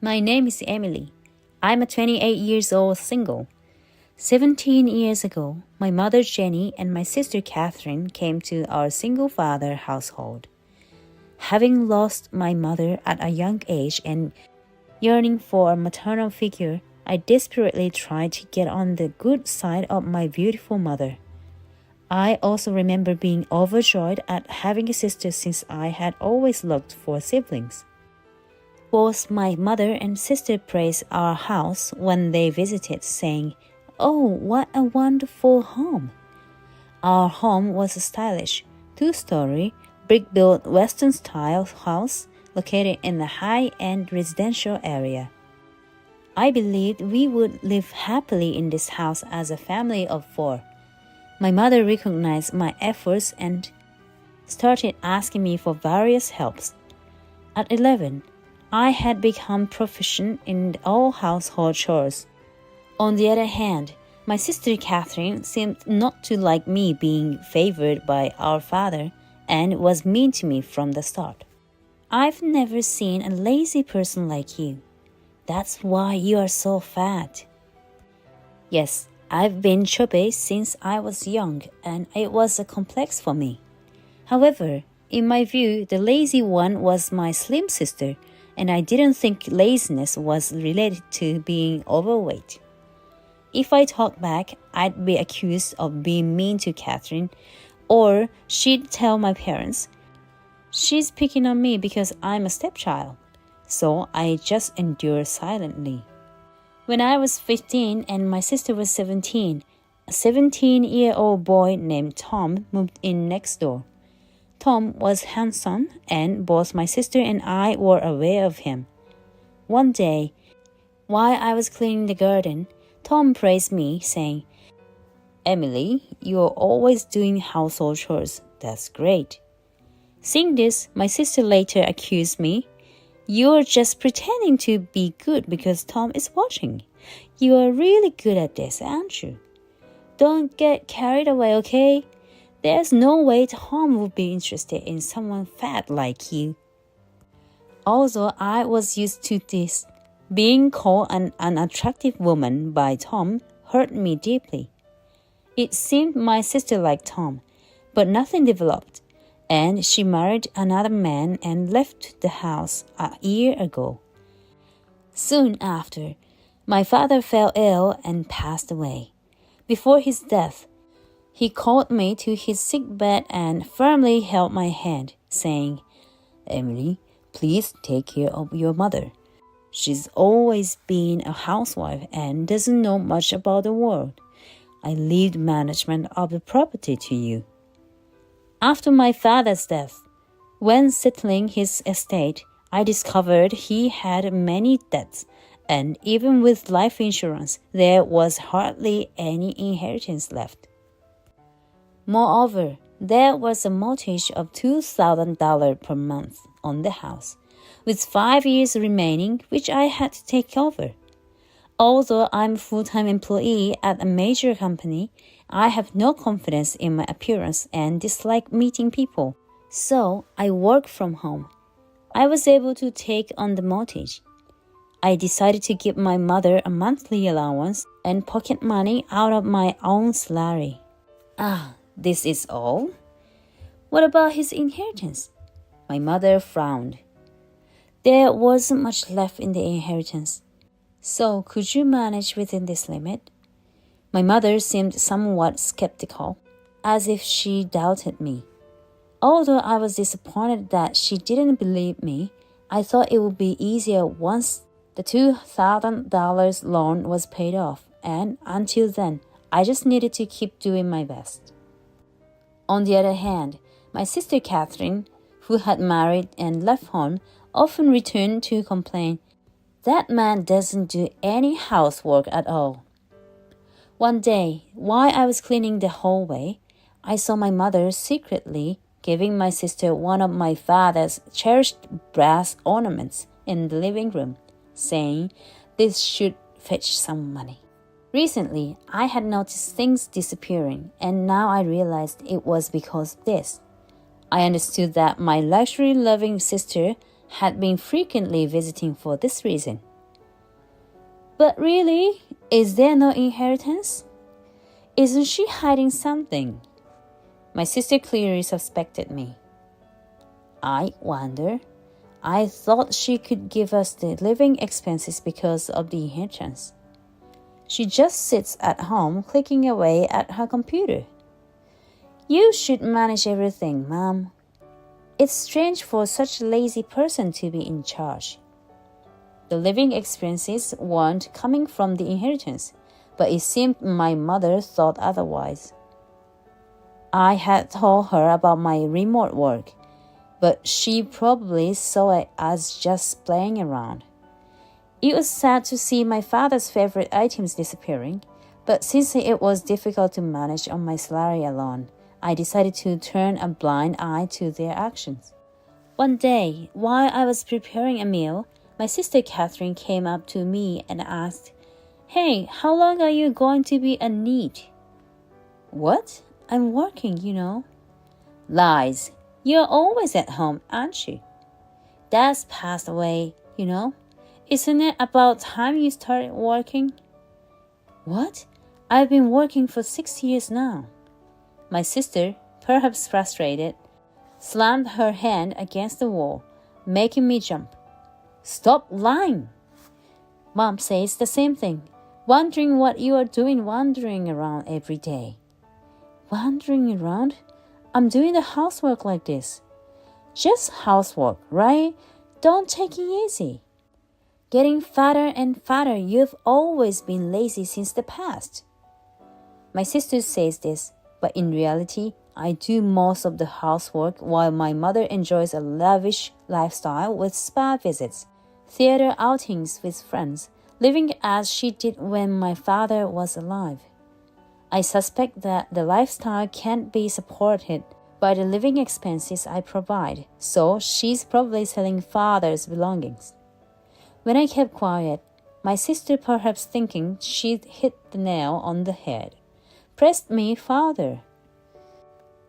My name is Emily. I'm a 28 years old single. 17 years ago, my mother Jenny and my sister Catherine came to our single-father household. Having lost my mother at a young age and yearning for a maternal figure, I desperately tried to get on the good side of my beautiful mother. I also remember being overjoyed at having a sister since I had always looked for siblings. Both my mother and sister praised our house when they visited, saying, "Oh, what a wonderful home!" Our home was a stylish, two-story, brick-built Western-style house located in a high-end residential area. I believed we would live happily in this house as a family of 4. My mother recognized my efforts and started asking me for various helps. At 11, I had become proficient in all household chores. On the other hand, my sister Catherine seemed not to like me being favored by our father and was mean to me from the start. "I've never seen a lazy person like you. That's why you are so fat." Yes, I've been chubby since I was young, and it was a complex for me. However, in my view, the lazy one was my slim sister, and I didn't think laziness was related to being overweight. If I talked back, I'd be accused of being mean to Catherine, or she'd tell my parents, "She's picking on me because I'm a stepchild." So I just endured silently. When I was 15 and my sister was 17, a 17-year-old boy named Tom moved in next door. Tom was handsome, and both my sister and I were aware of him. One day, while I was cleaning the garden, Tom praised me, saying, "Emily, you're always doing household chores. That's great." Seeing this, my sister later accused me, "You're just pretending to be good because Tom is watching. You are really good at this, aren't you? Don't get carried away, okay? There's no way Tom would be interested in someone fat like you." Although I was used to this, being called an unattractive woman by Tom hurt me deeply. It seemed my sister liked Tom, but nothing developed, and she married another man and left the house a year ago. Soon after, my father fell ill and passed away. Before his death, he called me to his sick bed and firmly held my hand, saying, "Emily, please take care of your mother. She's always been a housewife and doesn't know much about the world. I leave management of the property to you." After my father's death, when settling his estate, I discovered he had many debts, and even with life insurance, there was hardly any inheritance left. Moreover, there was a mortgage of $2,000 per month on the house, with 5 years remaining, which I had to take over. Although I'm a full-time employee at a major company, I have no confidence in my appearance and dislike meeting people, so I work from home. I was able to take on the mortgage. I decided to give my mother a monthly allowance and pocket money out of my own salary. This is all? What about his inheritance? My mother frowned. There wasn't much left in the inheritance. So could you manage within this limit? My mother seemed somewhat skeptical, as if she doubted me. Although I was disappointed that she didn't believe me, I thought it would be easier once the $2,000 loan was paid off, and until then, I just needed to keep doing my best. On the other hand, my sister Catherine, who had married and left home, often returned to complain, "That man doesn't do any housework at all." One day, while I was cleaning the hallway, I saw my mother secretly giving my sister one of my father's cherished brass ornaments in the living room, saying, "This should fetch some money." Recently, I had noticed things disappearing, and now I realized it was because of this. I understood that my luxury-loving sister had been frequently visiting for this reason. But really, is there no inheritance? Isn't she hiding something? My sister clearly suspected me. I wonder. I thought she could give us the living expenses because of the inheritance. She just sits at home clicking away at her computer. You should manage everything, Mom. It's strange for such a lazy person to be in charge. The living expenses weren't coming from the inheritance, but it seemed my mother thought otherwise. I had told her about my remote work, but she probably saw it as just playing around. It was sad to see my father's favorite items disappearing, but since it was difficult to manage on my salary alone, I decided to turn a blind eye to their actions. One day, while I was preparing a meal, my sister Catherine came up to me and asked, "Hey, how long are you going to be a NEET?" "What? I'm working, you know." "Lies. You're always at home, aren't you? Dad's passed away, you know. Isn't it about time you started working?" "What? I've been working for 6 years now." My sister, perhaps frustrated, slammed her hand against the wall, making me jump. "Stop lying." Mom says the same thing, wondering what you are doing wandering around every day. Wandering around? I'm doing the housework like this. Just housework, right? Don't take it easy. Getting fatter and fatter, you've always been lazy since the past. My sister says this, but in reality, I do most of the housework while my mother enjoys a lavish lifestyle with spa visits, theater outings with friends, living as she did when my father was alive. I suspect that the lifestyle can't be supported by the living expenses I provide, so she's probably selling father's belongings. When I kept quiet, my sister, perhaps thinking she'd hit the nail on the head, pressed me farther.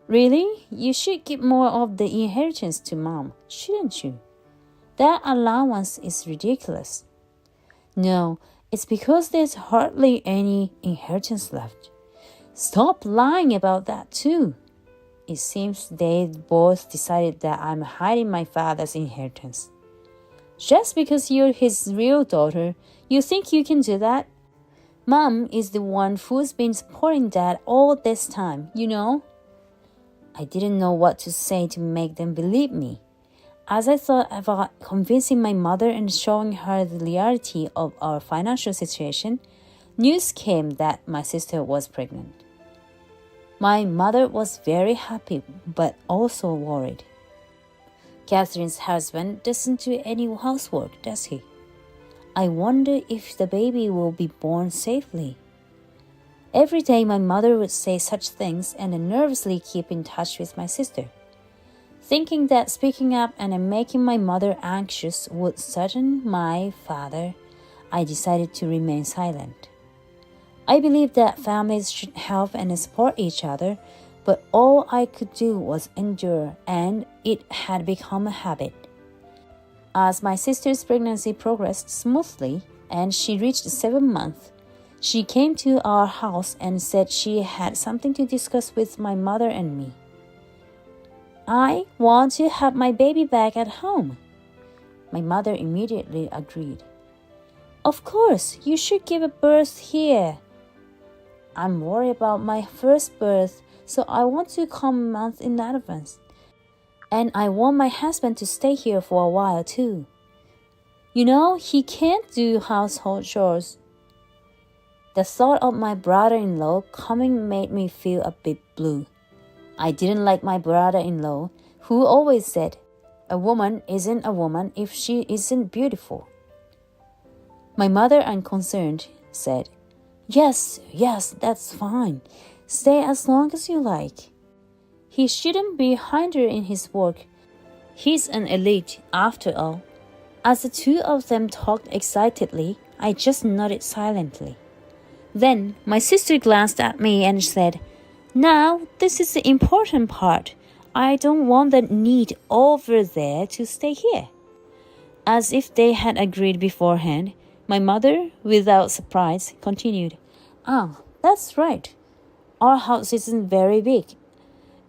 "Really? You should give more of the inheritance to Mom, shouldn't you? That allowance is ridiculous." "No, it's because there's hardly any inheritance left." "Stop lying about that too." It seems they both decided that I'm hiding my father's inheritance. Just because you're his real daughter, you think you can do that? Mom is the one who's been supporting Dad all this time, you know? I didn't know what to say to make them believe me. As I thought about convincing my mother and showing her the reality of our financial situation, news came that my sister was pregnant. My mother was very happy, but also worried. Catherine's husband doesn't do any housework, does he? I wonder if the baby will be born safely. Every day my mother would say such things and I nervously keep in touch with my sister. Thinking that speaking up and making my mother anxious would sadden my father, I decided to remain silent. I believe that families should help and support each other, but all I could do was endure, and it had become a habit. As my sister's pregnancy progressed smoothly and she reached 7 months, she came to our house and said she had something to discuss with my mother and me. "I want to have my baby back at home." My mother immediately agreed. "Of course, you should give birth here." "I'm worried about my first birth, so I want to come a month in advance. And I want my husband to stay here for a while too. You know, he can't do household chores." The thought of my brother-in-law coming made me feel a bit blue. I didn't like my brother-in-law, who always said, "A woman isn't a woman if she isn't beautiful." My mother, unconcerned, said, Yes, that's fine. Stay as long as you like. He shouldn't be hindered in his work. He's an elite, after all." As the two of them talked excitedly, I just nodded silently. Then my sister glanced at me and said, "Now, this is the important part. I don't want the NEET over there to stay here." As if they had agreed beforehand, My mother, without surprise, continued, "Ah, that's right. Our house isn't very big.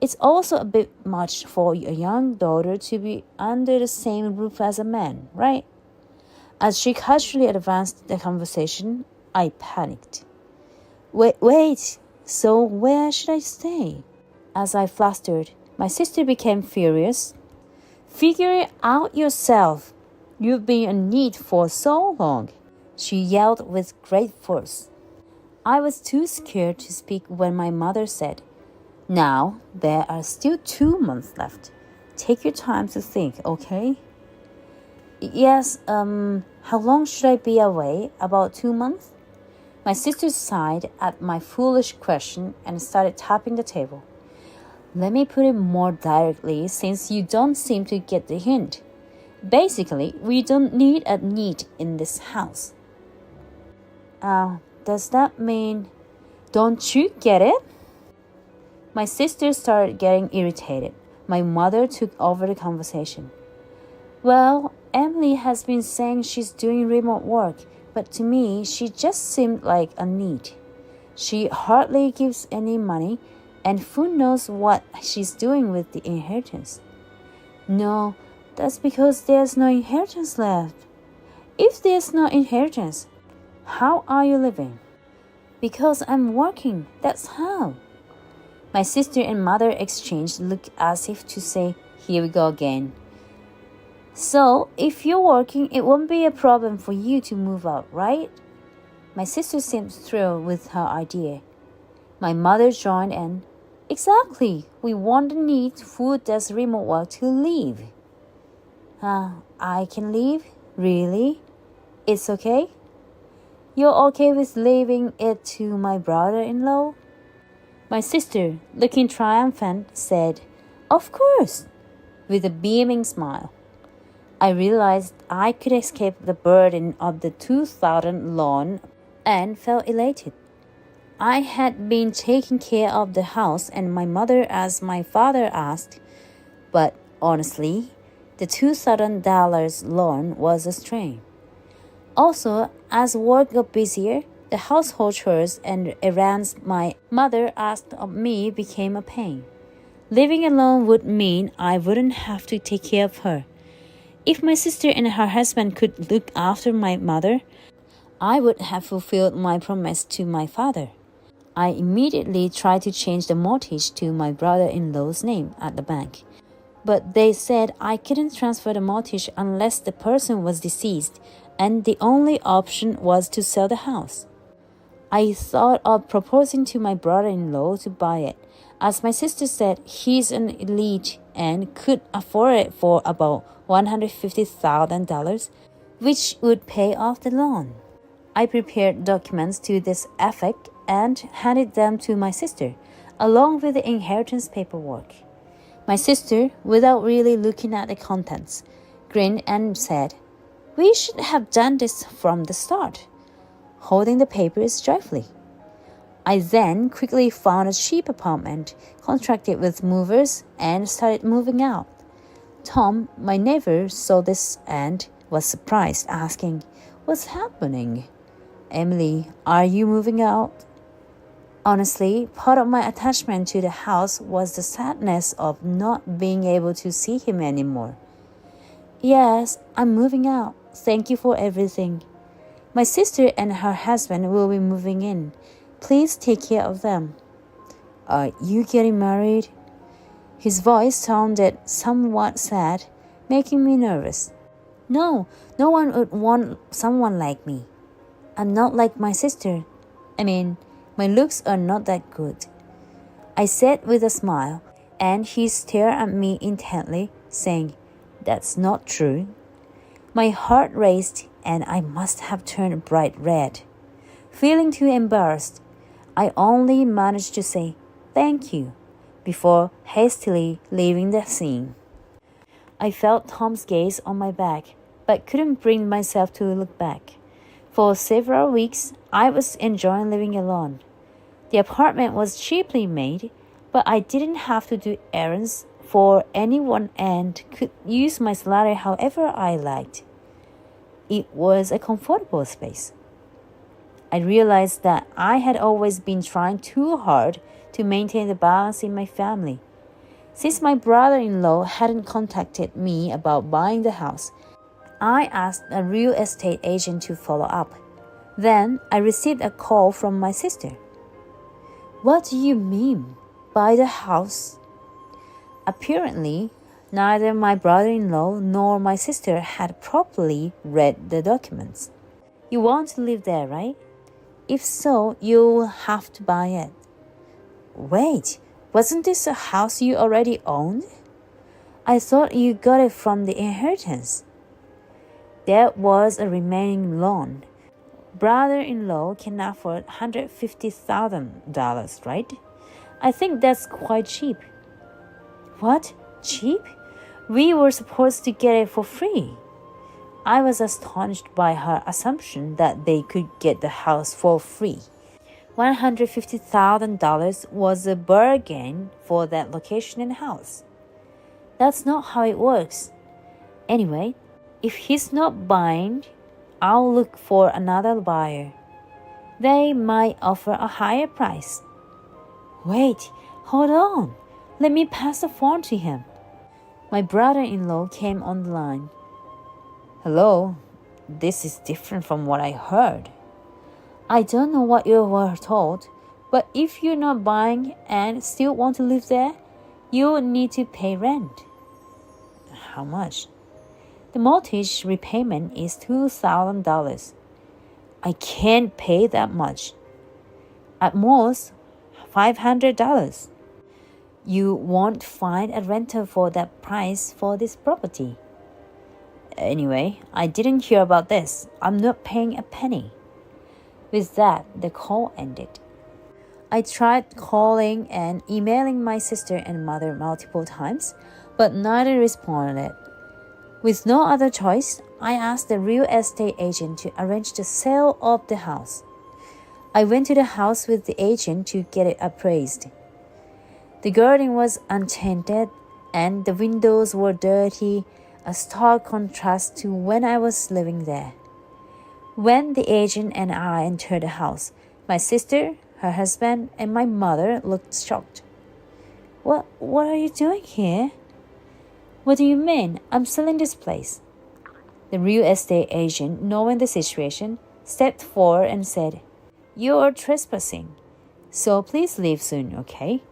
It's also a bit much for a young daughter to be under the same roof as a man, right?" As she casually advanced the conversation, I panicked. Wait, so where should I stay?" As I flustered, my sister became furious. "Figure it out yourself. You've been in need for so long," she yelled with great force. I was too scared to speak when my mother said, "Now, there are still 2 months left. Take your time to think, okay?" "Yes, how long should I be away? About 2 months?" My sister sighed at my foolish question and started tapping the table. "Let me put it more directly since you don't seem to get the hint. Basically, we don't need a need in this house." Does that mean... Don't you get it?" My sister started getting irritated. My mother took over the conversation. "Well, Emily has been saying she's doing remote work, but to me, she just seemed like a need. She hardly gives any money, and who knows what she's doing with the inheritance." "No, that's because there's no inheritance left." "If there's no inheritance, how are you living?" "Because I'm working, that's how." My sister and mother exchanged look as if to say, "Here we go again." "So, if you're working, it won't be a problem for you to move out, right?" My sister seemed thrilled with her idea. My mother joined in. "Exactly. We want the need who does remote work to leave." I can leave? Really? It's okay? You're okay with leaving it to my brother-in-law?" My sister, looking triumphant, said, "Of course," with a beaming smile. I realized I could escape the burden of the 2,000 loan and felt elated. I had been taking care of the house and my mother as my father asked, but honestly, the $2,000 loan was a strain. Also, as work got busier, the household chores and errands my mother asked of me became a pain. Living alone would mean I wouldn't have to take care of her. If my sister and her husband could look after my mother, I would have fulfilled my promise to my father. I immediately tried to change the mortgage to my brother-in-law's name at the bank, but they said I couldn't transfer the mortgage unless the person was deceased, and the only option was to sell the house. I thought of proposing to my brother-in-law to buy it, as my sister said he's an elite and could afford it for about $150,000, which would pay off the loan. I prepared documents to this effect and handed them to my sister, along with the inheritance paperwork. My sister, without really looking at the contents, grinned and said, "We should have done this from the start," holding the papers joyfully. I then quickly found a cheap apartment, contracted with movers, and started moving out. Tom, my neighbor, saw this and was surprised, asking, "What's happening? Emily, are you moving out?" Honestly, part of my attachment to the house was the sadness of not being able to see him anymore. "Yes, I'm moving out. Thank you for everything. My sister and her husband will be moving in. Please take care of them." "Are you getting married?" His voice sounded somewhat sad, making me nervous. No one would want someone like me. I'm not like my sister. My looks are not that good," I said with a smile, and he stared at me intently, saying, "That's not true." My heart raced, and I must have turned bright red. Feeling too embarrassed, I only managed to say, "Thank you," before hastily leaving the scene. I felt Tom's gaze on my back, but couldn't bring myself to look back. For several weeks, I was enjoying living alone. The apartment was cheaply made, but I didn't have to do errands for anyone and could use my salary however I liked. It was a comfortable space. I realized that I had always been trying too hard to maintain the balance in my family. Since my brother-in-law hadn't contacted me about buying the house, I asked a real estate agent to follow up. Then I received a call from my sister. "What do you mean, buy the house?" Apparently, neither my brother-in-law nor my sister had properly read the documents. "You want to live there, right? If so, you'll have to buy it." "Wait, wasn't this a house you already owned? I thought you got it from the inheritance." "There was a remaining loan. Brother-in-law can afford $150,000, right? I think that's quite cheap." "What? Cheap? We were supposed to get it for free." I was astonished by her assumption that they could get the house for free. $150,000 was a bargain for that location and house. That's not how it works. Anyway, if he's not buying, I'll look for another buyer. They might offer a higher price." "Wait, hold on. Let me pass the phone to him." My brother-in-law came on the line. "Hello, this is different from what I heard." "I don't know what you were told, but if you're not buying and still want to live there, you'll need to pay rent." "How much?" "The mortgage repayment is $2,000. "I can't pay that much." "At most, $500. "You won't find a renter for that price for this property." "Anyway, I didn't hear about this. I'm not paying a penny." With that, the call ended. I tried calling and emailing my sister and mother multiple times, but neither responded. With no other choice, I asked the real estate agent to arrange the sale of the house. I went to the house with the agent to get it appraised. The garden was untainted and the windows were dirty, a stark contrast to when I was living there. When the agent and I entered the house, my sister, her husband, and my mother looked shocked. What are you doing here?" "What do you mean? I'm selling this place." The real estate agent, knowing the situation, stepped forward and said, "You are trespassing, so please leave soon, okay?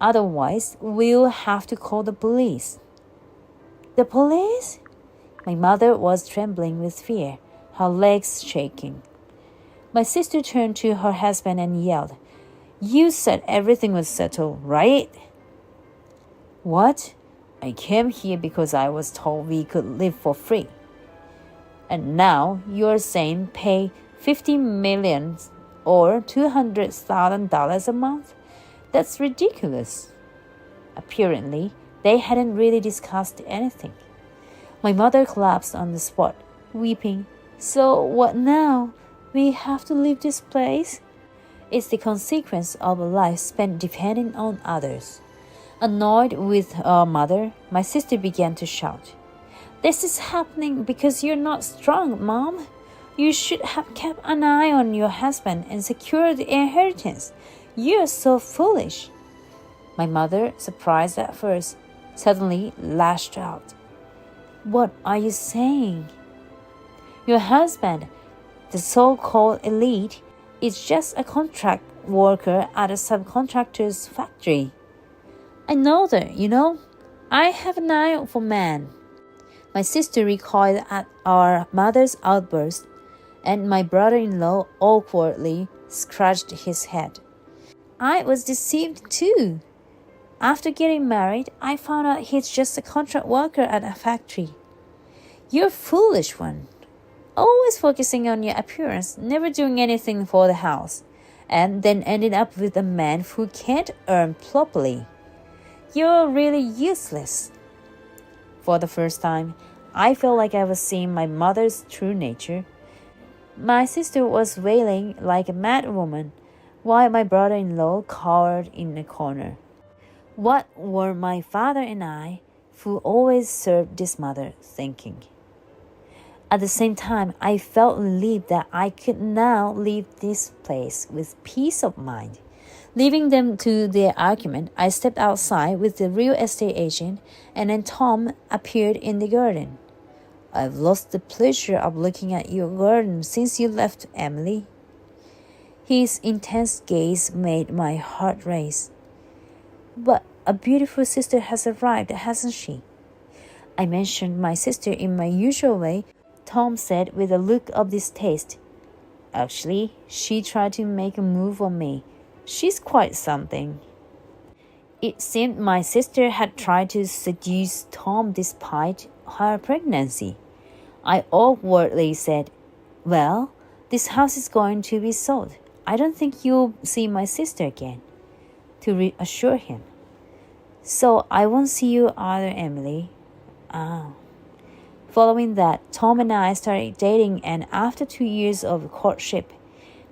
Otherwise, we'll have to call the police." "The police?" My mother was trembling with fear, her legs shaking. My sister turned to her husband and yelled, "You said everything was settled, right?" "What? I came here because I was told we could live for free. And now you're saying pay $50 million or $200,000 a month? That's ridiculous." Apparently, they hadn't really discussed anything. My mother collapsed on the spot, weeping. "So what now? We have to leave this place?" "It's the consequence of a life spent depending on others." Annoyed with our mother, my sister began to shout, "This is happening because you're not strong, Mom. You should have kept an eye on your husband and secured the inheritance. You're so foolish." My mother, surprised at first, suddenly lashed out. "What are you saying? Your husband, the so-called elite, is just a contract worker at a subcontractor's factory. I know that, I have an eye for men." My sister recoiled at our mother's outburst, and my brother-in-law awkwardly scratched his head. "I was deceived too. After getting married, I found out he's just a contract worker at a factory." "You're a foolish one. Always focusing on your appearance, never doing anything for the house, and then ending up with a man who can't earn properly. You're really useless." For the first time, I felt like I was seeing my mother's true nature. My sister was wailing like a mad woman, while my brother-in-law cowered in a corner. What were my father and I, who always served this mother, thinking? At the same time, I felt relieved that I could now leave this place with peace of mind. Leaving them to their argument, I stepped outside with the real estate agent, and then Tom appeared in the garden. I've lost the pleasure of looking at your garden since you left, Emily. His intense gaze made my heart race. But a beautiful sister has arrived, hasn't she? I mentioned my sister in my usual way. Tom said with a look of distaste. Actually, she tried to make a move on me. She's quite something. It seemed my sister had tried to seduce Tom despite her pregnancy. I awkwardly said, Well, this house is going to be sold. I don't think you'll see my sister again, to reassure him. So I won't see you either, Emily. Following that, Tom and I started dating, and after 2 years of courtship,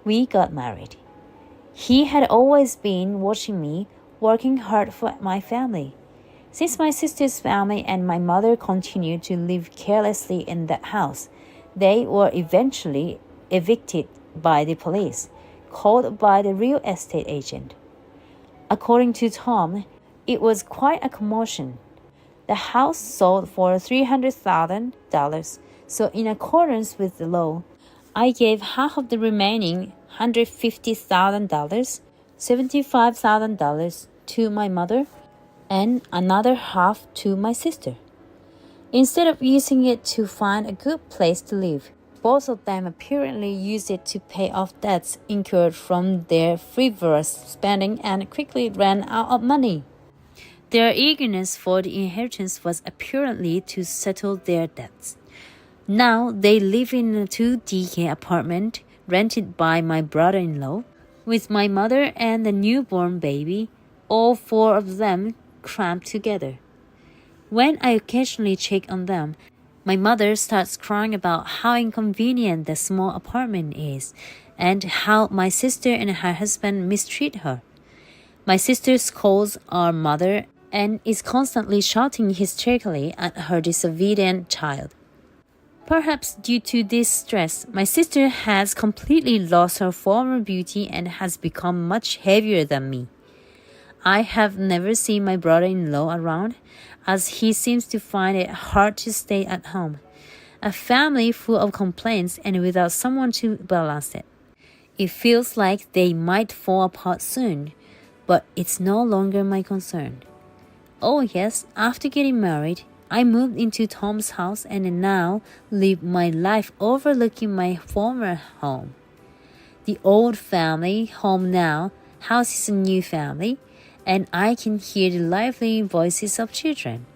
we got married. He had always been watching me, working hard for my family. Since my sister's family and my mother continued to live carelessly in that house, they were eventually evicted by the police, called by the real estate agent. According to Tom, it was quite a commotion. The house sold for $300,000, so in accordance with the law, I gave half of the remaining $150,000, $75,000 to my mother, and another half to my sister. Instead of using it to find a good place to live, both of them apparently used it to pay off debts incurred from their frivolous spending and quickly ran out of money. Their eagerness for the inheritance was apparently to settle their debts. Now they live in a 2DK apartment rented by my brother-in-law, with my mother and the newborn baby, all 4 of them cramped together. When I occasionally check on them, my mother starts crying about how inconvenient the small apartment is and how my sister and her husband mistreat her. My sister scolds our mother and is constantly shouting hysterically at her disobedient child. Perhaps due to this stress, my sister has completely lost her former beauty and has become much heavier than me. I have never seen my brother-in-law around, as he seems to find it hard to stay at home. A family full of complaints and without someone to balance it. It feels like they might fall apart soon, but it's no longer my concern. Oh yes, after getting married, I moved into Tom's house and now live my life overlooking my former home. The old family home now houses a new family, and I can hear the lively voices of children.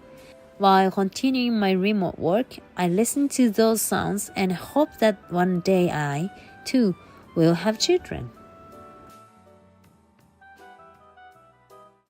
While continuing my remote work, I listen to those sounds and hope that one day I, too, will have children.